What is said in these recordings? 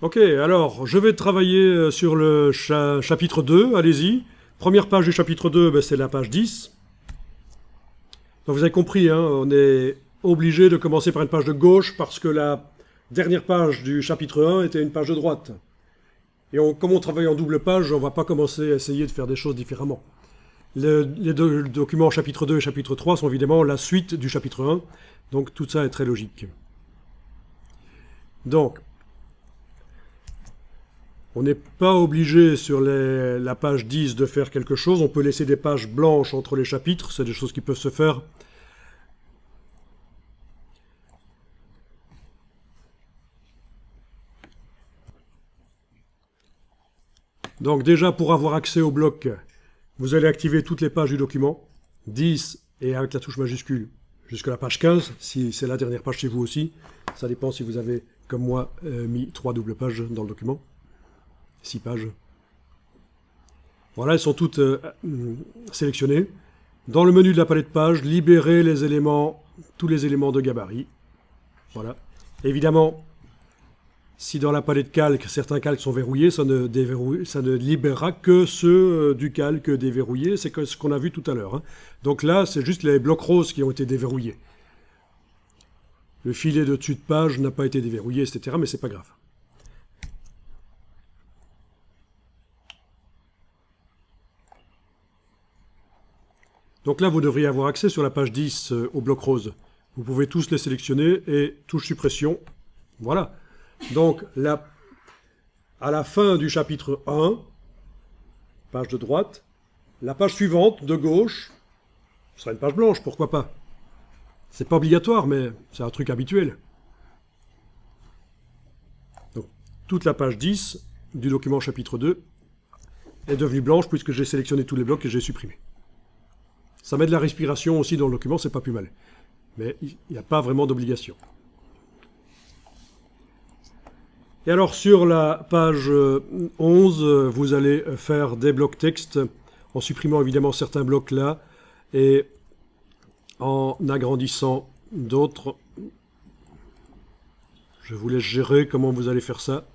Ok, alors je vais travailler sur le chapitre 2, allez-y. Première page du chapitre 2, ben, c'est la page 10. Donc vous avez compris, hein, on est obligé de commencer par une page de gauche parce que la dernière page du chapitre 1 était une page de droite. Et comme on travaille en double page, on ne va pas commencer à essayer de faire des choses différemment. Les deux documents chapitre 2 et chapitre 3 sont évidemment la suite du chapitre 1, donc tout ça est très logique. Donc, on n'est pas obligé sur la page 10 de faire quelque chose, on peut laisser des pages blanches entre les chapitres, c'est des choses qui peuvent se faire. Donc déjà, pour avoir accès au bloc, vous allez activer toutes les pages du document, 10 et avec la touche majuscule jusqu'à la page 15, si c'est la dernière page chez vous aussi. Ça dépend si vous avez, comme moi, mis 3 doubles pages dans le document. 6 pages. Voilà, elles sont toutes sélectionnées. Dans le menu de la palette page, libérez les éléments, tous les éléments de gabarit. Voilà. Évidemment, si dans la palette calque, certains calques sont verrouillés, ça ne libérera que ceux du calque déverrouillé. C'est ce qu'on a vu tout à l'heure, hein. Donc là, c'est juste les blocs roses qui ont été déverrouillés. Le filet de dessus de page n'a pas été déverrouillé, etc. Mais c'est pas grave. Donc là, vous devriez avoir accès sur la page 10 au bloc rose. Vous pouvez tous les sélectionner et touche suppression. Voilà. Donc là, à la fin du chapitre 1, page de droite, la page suivante, de gauche, ce sera une page blanche, pourquoi pas. C'est pas obligatoire, mais c'est un truc habituel. Donc, toute la page 10 du document chapitre 2 est devenue blanche puisque j'ai sélectionné tous les blocs et j'ai supprimé. Ça met de la respiration aussi dans le document, c'est pas plus mal. Mais il n'y a pas vraiment d'obligation. Et alors sur la page 11, vous allez faire des blocs texte en supprimant évidemment certains blocs là et en agrandissant d'autres. Je vous laisse gérer comment vous allez faire ça.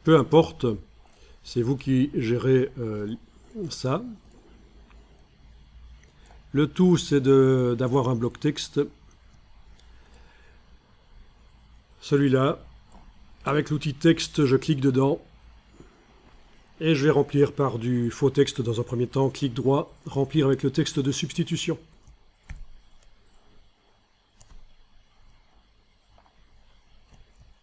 Peu importe, c'est vous qui gérez ça. Le tout, c'est d'avoir un bloc texte. Celui-là, avec l'outil texte, je clique dedans. Et je vais remplir par du faux texte dans un premier temps, clic droit, remplir avec le texte de substitution.